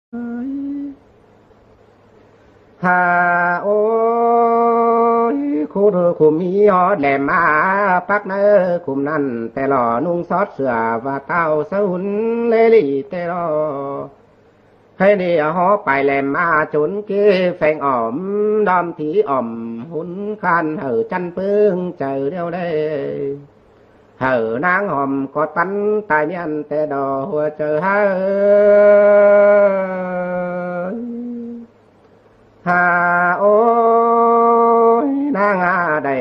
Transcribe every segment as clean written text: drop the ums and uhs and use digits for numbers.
หาโอ้ยคูเธอคุมมีฮอดแหลมมาปักเนอคุมนั่นแต่หล่อนุ่งซอดเสื้อว่าเต้าสะหุนเลลี่แต่หล่อให้นี่ฮอไปแหลมมาจนเกแฝงอ่อมดอมถีอ่อมหุนคันเหอจันปึ้งเจอเดียวได้เหอนางหอมกอดปันตายเมียนแต่ดอหัวเจอหาโอ้ยนางอาได้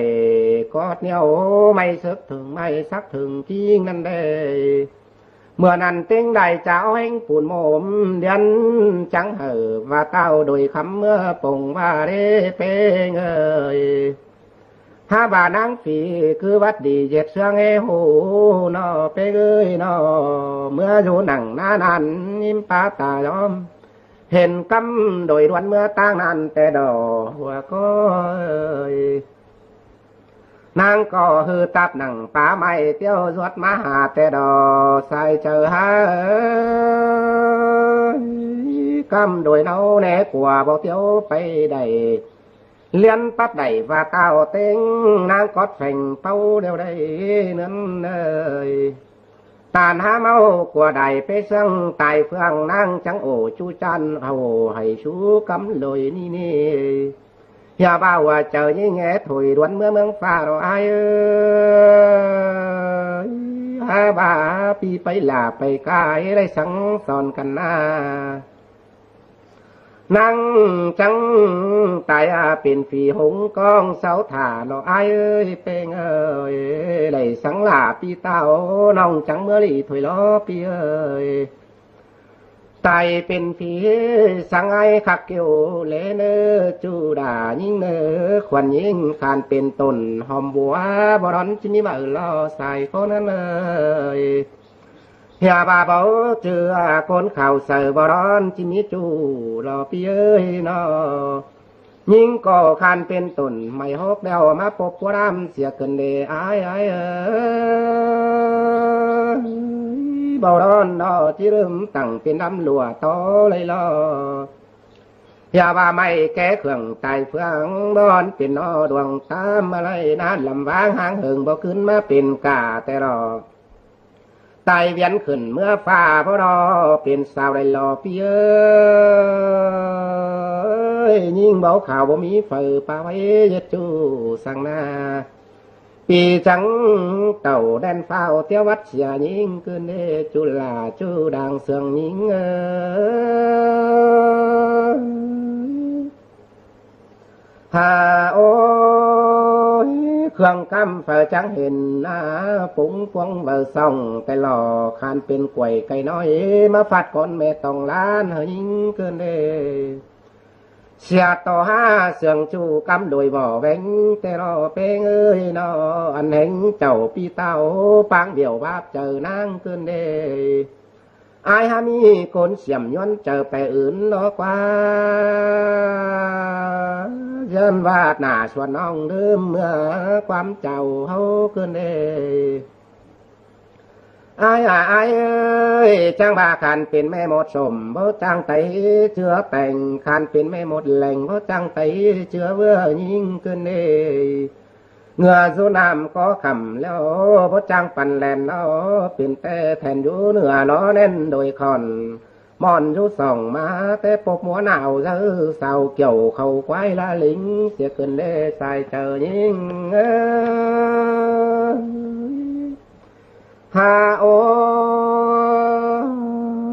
กอดเหนียวไม่ซึกถึงไม่ซักถึงจริงนั่นเด้เมื่อนั้นเต็งได้เจ้าแห่งปูนโมมเดือนจังเหอว่าเต้าโดยคำเมื่อปงว่าเรเปงเอ้ยหาบานางฝีคือวัดดีเจ็ดเสืองเอหูนอเปเอ้ยนอเมื่ออยู่หนังหน้านั้นยิ้มปาตายอมเห็นกำโดยรวนเมื่อตั้งนั้นแต่ดอหัวก็นางก็ฮือตับหนังป่าไม้เตี้ยวสวดมาหาแต่ดอใส่เจอหากำโดยเนาแน่กว่าบอกเตี้ยวไปได้เลียนปัดได้ว่าเต้าเต็งนางกอดแฝงเป้าเดียวได้นั้นเลยตานหาเมากว่าใดไปเสื่องตายเฟืองนางจังโอจูจันเอาให้ชูกำเลยนี่อย่าบ้าว่าเจอยิ่งแง่ถอยรวนเมืองฟ้าเราไอ้หาบ้าปีไปหลาไปกายได้สังสอนกันนั่งจังตายเป็นฝีหงกองเสาถ่าเราไอ้เป็นได้สังหลาปีเต้าน้องจังเมื่อลีถอยล้อปีตายเป็นฝีสังไอคักเกี่ยวเลเนจูดายิ่งเนขวัญยิ่งคานเป็นต้นหอมบัวบร้อนจิมีมาล่อใส่คนนั้นอย่าบาเบาเจือคนข่าวเสือบร้อนจิมีจูรอปีนอยิ่งก็คานเป็นต้นไม่ฮกเดวมาปบกัวดำเสียเกินเดไอ้บ่ร้อนดอจิรึมตั้งเป็นน้ำหลัวโตเลยล่ออย่าว่าไม่แก้เครื่องตายเฟืองบอนเป็นนอดวงตามอะไรนั้นลำวางหางหึงบ่ขึ้นมาเป็นกาแต่รอตายเวียนขึ้นเมื่อฟ้าพอรอเป็นสาวได้หล่อพี่ยิ่งเบาข่าวบ่มีไฟป่าไว้ยัดจูสั่งหน้าปีจังเต่าแดนเฝ้าเที่ยววัดเสียยิ่งขึ้นเดจุลาจูดังเสืองยิ่งหาโอ้ยเครื่องกำเฝอจังเห็นปุ๋งพวงเบอส่องแต่หล่อคานเป็นกล้วยไก่น้อยมาฟัดคนแม่ต้องล้านเฮยิ่งขึ้นเดเสียต่อหาเสื่องจูกำโดยบ่แหวงแต่รอเป้งนออันเห็นเจ้าปีเต้าปางเดี่ยวบาบเจอนางขึ้นเดอายหามีคนเสียมย้อนเจอไปอื่นนอกว่าเยินวาดหน้าชวนน้องลืมเมื่อความเจ้าเฮาขึ้นเดอายจังบาคันเป็นแม่หมดสมบ่จังไตเชื้อแต่งคันเป็นแม่หมดแหล่งบ่จังไตเชื้อเบื่อยิ่งขึ้นเด้เหงื่อสูน้ำก็คำแล้วบ่จังปั่นแล่นเนาะเป็นแต่แทนอยู่เหนือเนาะแน่นโดยคอนมอนอยู่ส่องมาแต่ปบหัวหนาวเจ้าเศร้าเกี่ยวเข้าควายละลิงเสียขึ้นเด้ใส่เจอยิ่งหาโอ้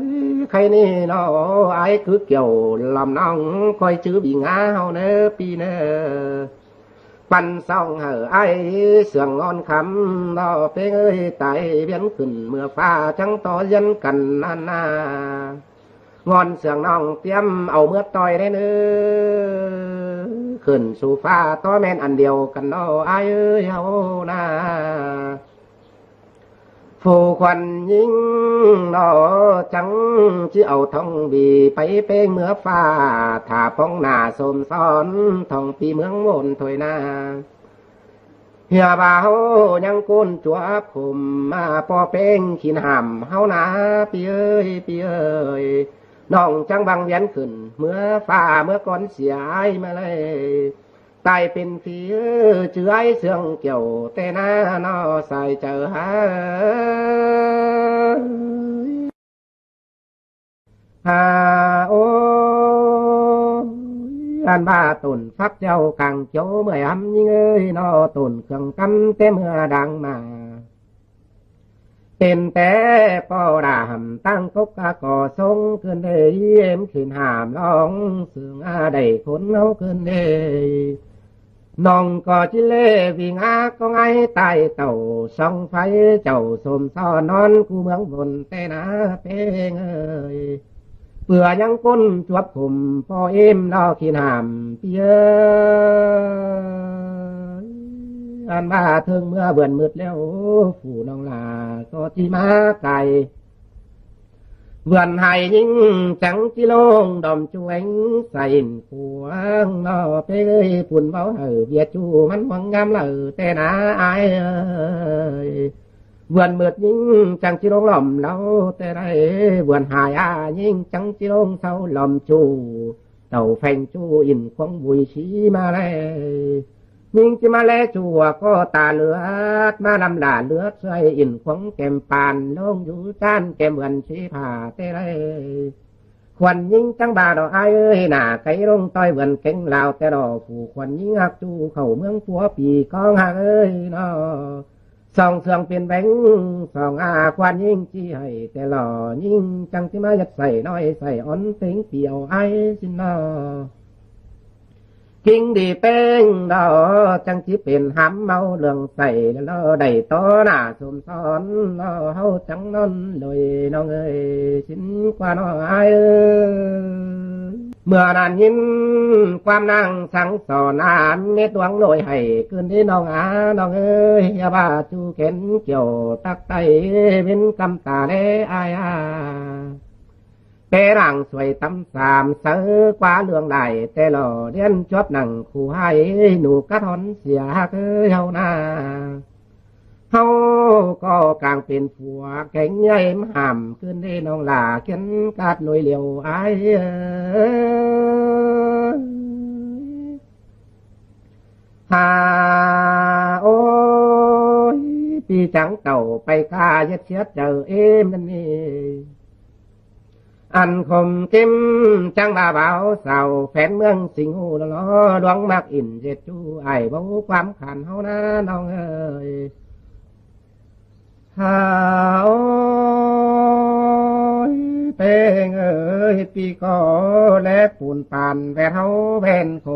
ยใครนี่เนาะไอ้คือเกี่ยวลำน้องคอยจื้อบีงาเฮาเนอปีเนอปั่นซ่องเหอไอ้เสืองงอนคำเนาะเป้งไตเวียนขึ้นเมื่อฟ้าจังต่อยันกันนางอนเสืองน้องเตรียมเอาเมื่อต่อยได้เนอขึ้นสู่ฟ้าต่อแม่นอันเดียวกันเนาะไอ้เฮานาผู้ควันยิ่งนอจังที่เอาทองบีไปเป้งเมื่อฟ้าถ้าป้องหน้าสมซ้อนทองปีเมืองมนถอยนาเฮียบ่าวยังก้นจัวผมมาปอเป้งขินห่ำเฮานาปีเอ้ย น้องจังบังเวียนขึ้นเมื่อฟ้าเมื่อก่อนเสียายมาเลยตายเป็นฝีเจือยเสื่องเกี่ยวแต่หน้านอใส่เจอหาโออันบ้าตุนฟักเจ้ากังโจเมื่ออำยิ่งเอ้ยนอตุนเครื่องกำแต่เมื่อดังมาเป็นแต่ปอดามตั้งกกก่อทรงขึ้นเด้เอ็มขึ้นหามร้องซึ่งได้คนเอาขึ้นเด้น้องก็จิเลวิ่งก็ไงใต้เต่าส่องไฟเจ้าสมซ้อนอนกูเมืองบนแต่นาเพงเอ้ยเปื่อยังก้นจวบผมพอเอ็มรอขีนหามเปียอันมาถึงเมื่อเบื่อมืดแล้วผู้น้องลาก็ที่มาไกลเบื่อนหายยิ่งจังจิโลงดอมจวงใส่ขวางนอไปเลยปุ่นเบาเบียดจูมันหวังงามแต่นาอายเบื่อนมืดยิ่งจังจิโลงหล่อมเล่าแต่ไรเบื่อนหายยิ่งจังจิโลงเศร้าหล่อมจูเต่าแฟงจูอินควงบุยชีมาเลยยิ่งจะมาแลจัวก็ตาเลือดมาลำลาเลือดใส่อินของแก้มปานลงอยู่ด้านแก้มเหมือนชีผ่าเตะไรควันยิ่งจังบาดอกไอ้หน้าไก่ลงต้อยเหมือนเก่งลาวแต่ดอกผู้ควันยิ่งหักจูเข้าเมืองผัวปีกองหักนอสองเสืองเป็นแบงสองควันยิ่งจี้ให้แต่หล่อยิ่งจังที่มายัดใส่น้อยใส่อ่อนเต็งเปียวไอ้สินอกิงดีเป้งดอจังสิเป็นหำเมาเรื่องใส่แล้วได้ต่อหน้าสมสอนเฮาจังนอนโดยน้องเอ้ยสินกว่าน้อยเมื่อนั้นยินความนางสังสอนานเนตวงลอยให้คืนที่น้องน้องเอ้ยอย่าบ้าจูเข็นเกี่ยวตักไตเป็นกำตาเลอายเปรังสวยตำสามเสือกว่าเรื่องใดแต่หล่อเดียนชอบนั่งคู่ให้หนูกระทอนเสียเฮาหน้าเฮาก็กลางเป็นผัวแก่งใหญ่ห่ำขึ้นได้น้องหลาเขียนกาดหน่วยเหลียวไอ้โอ้ยปีจังเต่าไปกาเย็ดเชียดเจอเอ็มนั่นนี่อันคมเข้มจังบาเบาเศร้าแฟนเมืองสิงหูล้อดวงมักอินเจ็ดจูไอ้เบาความขันเฮานะน้องเอ้ยโอ้ยเป้งเอ้ยปีก็แลปูนปานแวดเฮาแผ่นโข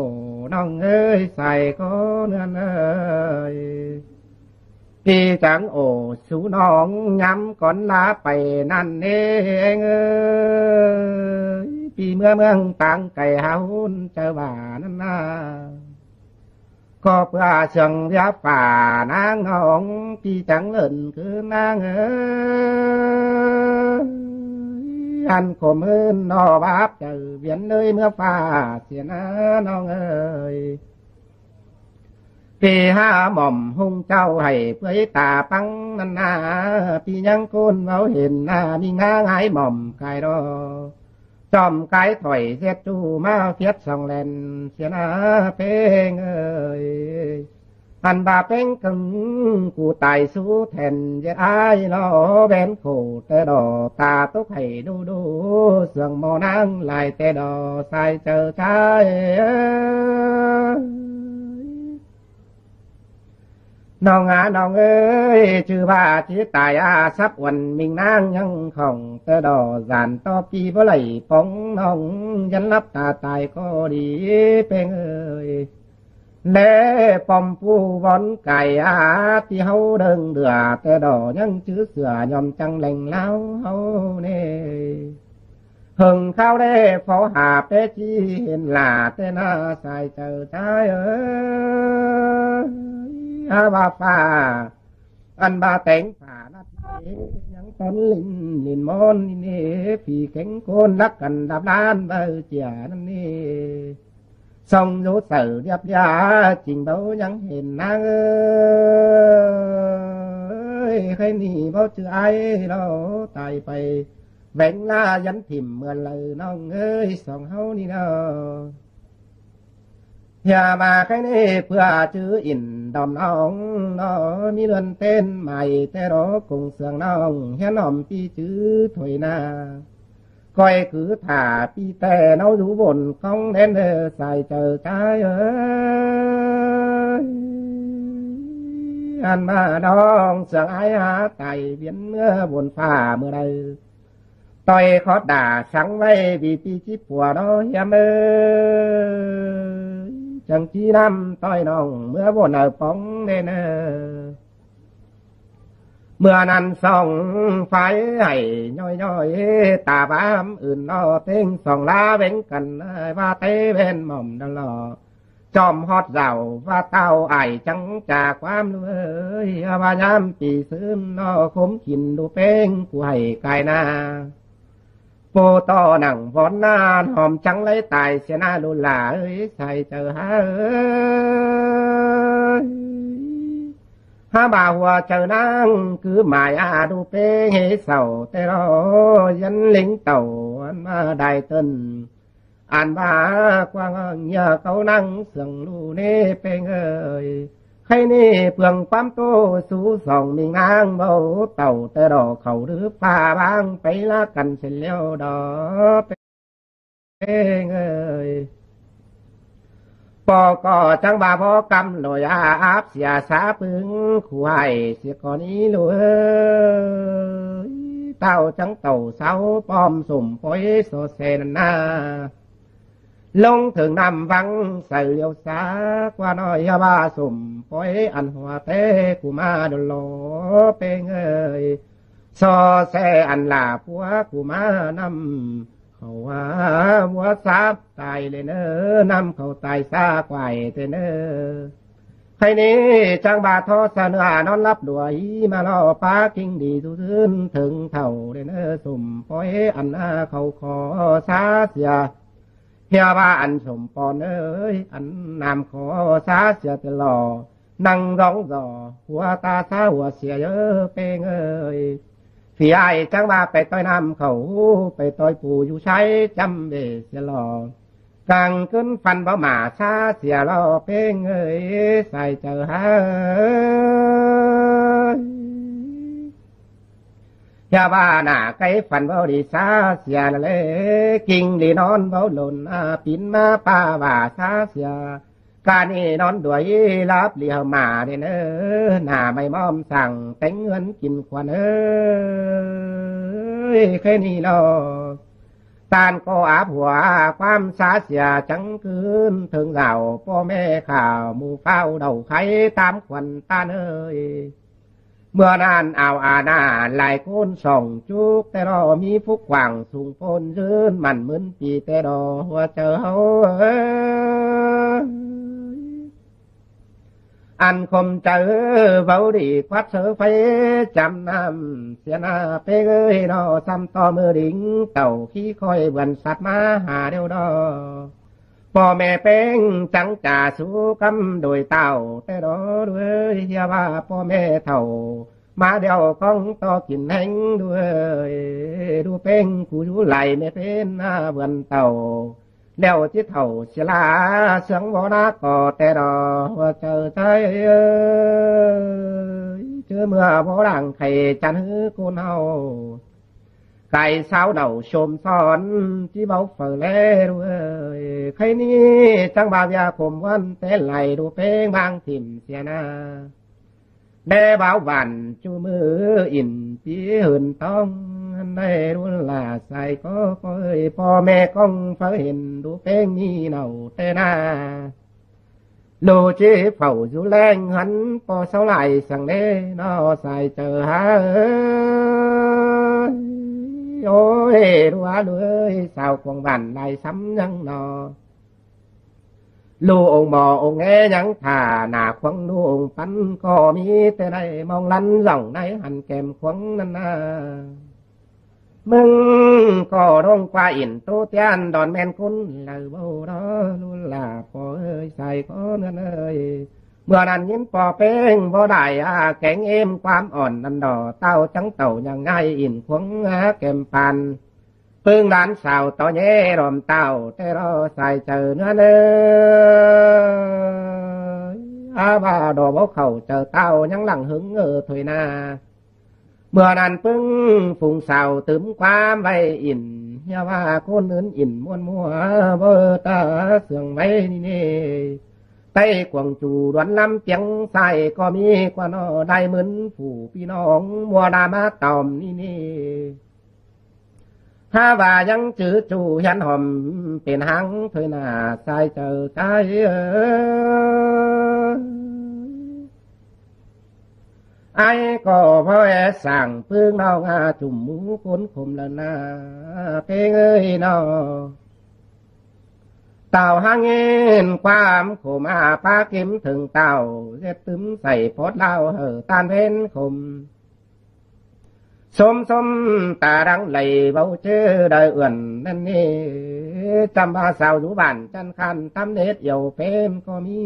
น้องเอ้ยใส่ก็เนื้อเอ้ยพี่จังโอสูน้องย้ำก่อนลาไปนั่นเองพี่เมืองต่างไก่เฮาเจ้าบ้านนั่นนาก็เพื่อเชิงยาป่านางน้องพี่จังเล่นคือนางอันขมเอินนอบาปเจอเวียนเลยเมื่อฟ้าเสียนะน้องเอ้ยพี่หาหม่อมหุ่งเจ้าให้เพื่อตาปังนันนาพี่ยังคนเราเห็นหน้ามีงาหายหม่อมกายรอจอมกายถอยเสียจูมาเฟียดสองแลนเสียนาเป้งเอ้ยอันบาเป้งกึ่งกูตายสู้แทนเย็ดอายล้อแบนโคแต่ดอตาตุกให้ดูเสื่องมอนางลายแต่ดอใส่เจอชายน้องน้องเอ้ยชื่อว่าชื่อตายซับวันมิงนางยังของเตอดอจานต่อปีบ่ไหลปองน้องยันรับตาตายก็ดีเป็นเอ้ยแลปอมผู้วอนไก่ที่เฮาเดิงเดือเตอดอยังชื่อเสือยอมจังแหล่งเล้าเฮาเน่หึงข้าวได้พอหาเปจีเห็นหลาเตน่าใส่เจอใจเอ้ยบาฟ้าอันบาแต่งฝ่านาทียังต้นลินมอนนี่พี่แข็งโคนรักกันดับล้านเบอเจียนั่นนี่ส่งรู้สื่อเรียบยาจริงเบายังเห็นนางเอ้ยใครหนีเบาชื่อไอ้เราตายไป แหวงลายันถิ่มเมื่อเลยน้องเอ้ยสองเฮานี่เนาะอย่ามาใครนี่เพื่อจื้ออินดอมน้องน้อมีเรือนเต้นใหม่แต่รอกงเสืองน้องเฮียน้อมปีจื้อถอยหน้าก้อยคือถ่าปีแต่เนาอยู่บนของแดนเด้อใส่เจอใจเอ้ยอันมาน้องเสืองไอ้หาไต่เวียนเมื่อบนฟ้าเมื่อใดต่อยขอด่าสังไว้วีปีจิปัวน้อยยามเอ้ยจังจีน้ำต้อยน้องเมื่อบนเอาป้องเด้อเมื่อนั้นส่องไฟให้ย่อยๆตาบ้ามอื่นนอเต็งส่องลาเว้งกันว่าเต้เว้นหม่อมดลอจอมฮอดเจ้าว่าเต้าไอจังจากความเลยว่ายามปีซึมนอคมขินดูเป้งกูให้กายหน้าโปต่อหนังพอนนานหอมจังเลยตายเสียหน้าลุลาเอ้ยใส่เจอหาบ่าหัวเจอนางคือหมายอาดูเป้งให้เศร้าแต่รอยันลิงเต่าอันมาได้ต้นอ่านว่ากว้างเงียเขานั่งเสื่องลูเน่เป้งเอ้ยใครนี่เปลืองความโตสู่สองมีนางเบาเต่าแต่รอเขาหรือป่าบางไปละกันเสร็จแล้วดอเป้งเอ้ยปอก็จังบาพอกำลอยอาบเสียสาปึงคู่ให้เสียก่อนนี้เลยเต่าจังเต่าเสาป้อมสุ่มปอยโซเซนนาลงถึงนำวังใส่เลี้ยวสากว่าน้อยบ้าสุ่มปอยอันหัวเต้กูมาดลอเป้งเอ้ยโซเซอันลาผัวกูมานำเขาว่าหัวซับตายเลยเนอนำเขาตายซาไกวเตเนอใครนี้จังบาทอสเนื้อนอนรับด้วยมาล่อปากิ้งดีทุทืนถึงเท่าเลยเนอสุ่มปอยอันเขาขอซาเสียเฮียว่าอันสมปอนเอ้ยอันนำขอซาเสียตลอนั่งร้องรอหัวตาซาหัวเสียเยอะเป้งเอ้ยพี่ไอ้จังว่าไปต้อยน้ำเขาไปต้อยปู่อยู่ใช้จำเดเสียหลอกลางขึ้นฟันบ่หมาซาเสียหลอเป้งเอ้ยใส่เจอหาอย่าบ้าหน้าไก่ฟันบ่ดีซาเสียนั่นเลยกิ่งดีนอนบ่หล่นปินมาป้าว่าซาเสียกานี่นอนด้วยรับเลี้ยวมาเด้อเนอหน้าไม่มอมสั่งแต่งเงินกินควันเอ้ยแค่นี้เนาะตานก็อาบหัวความสาเสียจังคืนถึงเราพ่อแม่ข่าวหมู่เฝ้าเดาไข่ตามควันตาเอ้ยเมื่อนานเอาอาณาหลายคนส่องจุกแต่รอมีฟุกหวังสูงพ้นยืนมันเหมือนปีแต่รอหัวเจอเฮาอันคมเจอเบาดีควัดเสือไฟจำน้ำเสียหน้าเป้เอ้ยนอซ้ำต่อมือดิ่งเต่าขี้คอยเบือนสัตว์มาหาเดียวดอพ่อแม่เป้งจังจ่าสู้กำโดยเต่าแต่รอด้วยเฮียว่าพ่อแม่เท่ามาเดียวก้องต่อกินแห้งด้วยดูเป้งกูอยู่ไหลไม่เป็นหน้าเบือนเต่าแล้วที่เท่าเสียลาเสียงบ่นาก็แต่รอว่าเจอใจเจอเมื่อบ่ดังไข่จันหื้อกูเฮาไก่สาวเดาชมซ้อนที่เบาเฝ่อแลด้วยใครนี้จังบาวยาคมวันแต่ไหลดูเป้งบางถิ่มเสียหน้าแม่บ่าวบันจูมืออินปีหื่นต้องได้รู้ลาใส่ก็เฟยพ่อแม่ก้องเฟยเห็นดูเป้งมีเน่าแต่หน้าโลเจเฝ้าอยู่แรงหันพอเสาไหลสั่งเล่นอใส่เจอหาโอ้ยรัวเลยสาวควงบันไหลซ้ำยังนอลูองบ่องแงยังถ่าหน้าควงลูองปันก็มีแต่ได้มองลันหล่องในหันแก้มควงนั่นนามึงก็ร้องกว่าอินโตเตียนดอนแมนคุณเลยเบาดอลุลาพอเอ้ยใส่ก็นั่นเอ้ยเมื่อนั้นยิ้มปอเป้งบ่ได้แกงเอ็มความอ่อนนั่นดอเต้าจังเต่ายังไงอินควงแก้มปัน ปึ้งด้านสาวต่อแย่รอมเต้าแต่รอใส่เจอเนื้อเนยอาบาดอกบ่เข้าเจอเต้ายังหลังหึงถอยหน้าเมื่อนั้นปึ้งฝุ่งสาวตึมความไว้อินอย่าว่าคนอื่นอินม่วนมัวบ่ตาเสื่องไว้นี่ใต้กวางจูดวนลำเปียงใส่ก็มีกว่าน้อได้เหมือนผู้พี่น้องมัวดามาตอมนี่ถ้าว่ายังจื้อจูยันหอมเป็นหังถอยหน้าใส่เจอใจไอ้ก็เพราะสั่งพึ่งน้องจุ่มหมูคนขมละนาเพงเอ้ยน้อเต่าหางเงินความขมปาเข็มถึงเต่าเจ็ดตึมใส่พอดเล่าตานเพ้นขมสมตาดังไหลเบาเจอได้เอื่อนนั่นนี่จำว่าสาวอยู่บ้านจันคันตำเน็ดเหี่ยวเพ็มก็มี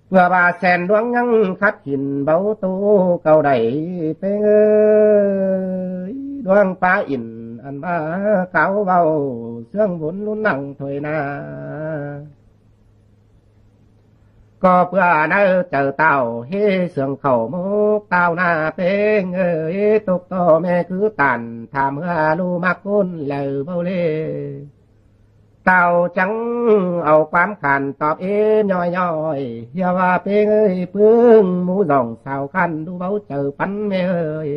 เพื่อว่าแสนดวงยังคัดหินเบาตูเก่าใดเป้งเอ้ยดวงฟ้าอินอันบ้าเก่าเบาเสื่องบุญลุ้นหนังถอยหน้าก็เพื่อเนื้อเจอเต่าเฮ้เสื่องเข่ามุกเต่าหน้าเป้งเอ้ยตกต่อแม่คือตันทำเมื่อลูมักคุ้นเลยเบาเล่เต่าจังเอาความขันตอบย่อยอย่าว่าเป้งเอ้ยปึ้งหมูดองสาวคันดูเบาเจอปันแม่เอ้ย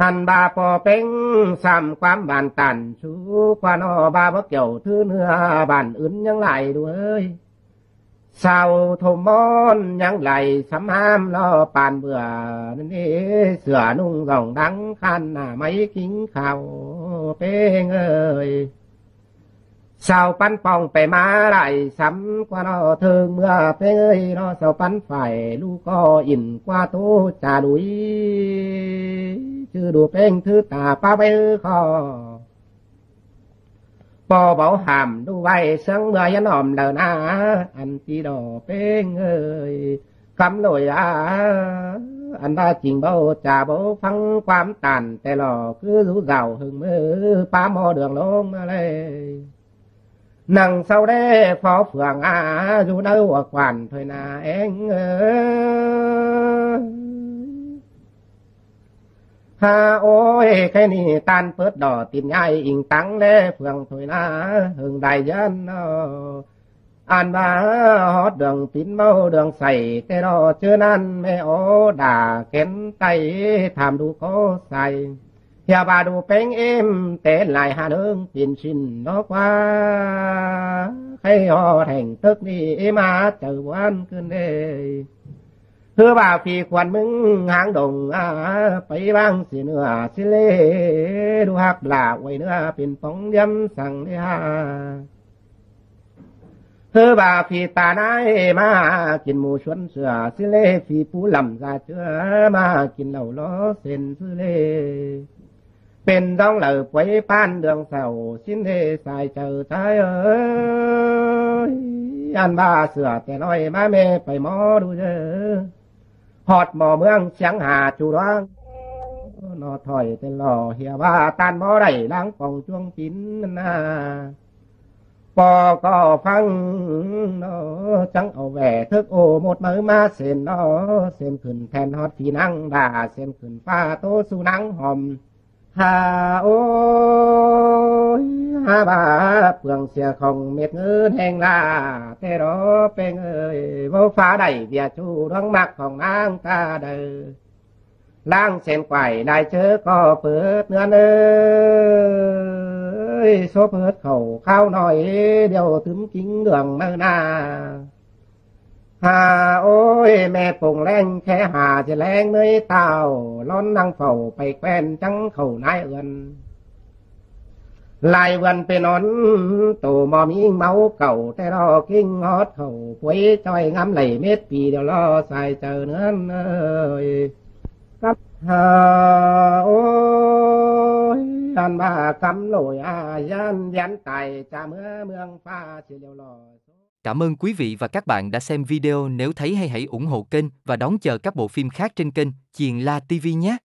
หันบาปอเป้งซ้ำความบานตันชูกว่านอบาบ่เกี่ยวถือเนื้อบานอื่นยังไหลด้วยสาวทมมอนยังไหลสำหามรอปานเบื่อนี่เสือนุ่งรองดังคันไม่กินข้าวเป้งเอ้ยสาวปันปองไปมาไหลซ้ำกว่านอเทิงเมื่อเป้งเอ้ยนอสาวปันฝ่ายลูกก็อินกว่าโตจ่าดุยชื่อดูเป้งถือตาป้าไปคอปอเบาหามดูไว้เสียงเมื่อยันหอมเดินอันที่ดอเป้งเอ้ยคำลอยอันว่าจริงเบาจ่าเบาฟังความตันแต่หล่อคือรู้เจ้าหึงมือป้าหมอเดืองลงมาเลยนั่งเศร้าได้ฟอเฟืองอยู่ในหัวควันถอยหน้าเองฮาโอ้ยแค่นี้ตันเปิดดอตินใหญ่อิงตังแลเฟืองถอยหน้าหึงได้ยันอันว่าฮอดเดืองปินเมาเดืองใส่แต่รอเจอนั้นไม่โอด่าเข็นไตทำดูก็ใส่อย่าบาดูเป้งเอ็มเต้นลายหาเดิงปินชินนอกว่าให้ฮอดแห่งตึกนี้มาเจอวันขึ้นได้เพื่อว่าพี่ควรมึงหางดงไปบ้างสิเนื้อสิเลดูหักหลาไว้เนื้อเป็นปองย้ำสั่งได้เพื่อว่าพี่ตาหน้ามากินหมูชวนเสือสิเลพี่ผู้ลำซาเจือมากินเหล่าล้อเส้นสิเลเป็นต้องเหล่าไว้ป้านเดืองเสาสินเดสายเจอใจเอ้ยอันบ้าเสือแต่น้อยมาแม่ไปหมอดูเด้อฮอดหมอเมืองเสียงหาจูร้องนอถอยแต่หล่อเหียว่าตานหมอได้ล้างป่องช่วงปินนาปอก็ฟังนอจังเอาแหวทึกโอหมดมือมาเส้นนอเส้นขึ้นแทนฮอดพี่นั่งด่าเส้นขึ้นฟ้าโตสู่นังหอมฮาโอ้ยฮาบาเปลืองเสียของเม็ดเงินแห่งลาแต่รอเป็นเอ้ยว่าฟ้าได้เบียชูดวงมักของนางตาเด้อล้างเส้นไก่ได้เจอก็เปิดเนื้อเอ้ยโซเปิดเข่าข้าวหน่อยเดี๋ยวถึงกิ้งเดืองเมื่อนาหาโอ้ยแม่ปงแรงแค่หาจะแรงเนยเต่าล้อนนั่งเฝ้าไปแควนจังเข่านายเอือนลายวันไปนอนโตมอมีเมาเก่าแต่รอกิ้งฮอดเข่าป่วยจ้อยงำไหลเม็ดปีเดี๋ยวรอใส่เจอเนื้อเอ้ยกับหาโอ้ยอันบ้ากำลอยยันไตจะเมืองฟ้าเสียเดียวรอCảm ơn quý vị và các bạn đã xem video. Nếu thấy hay hãy ủng hộ kênh và đón chờ các bộ phim khác trên kênh Chiền La TV nhé.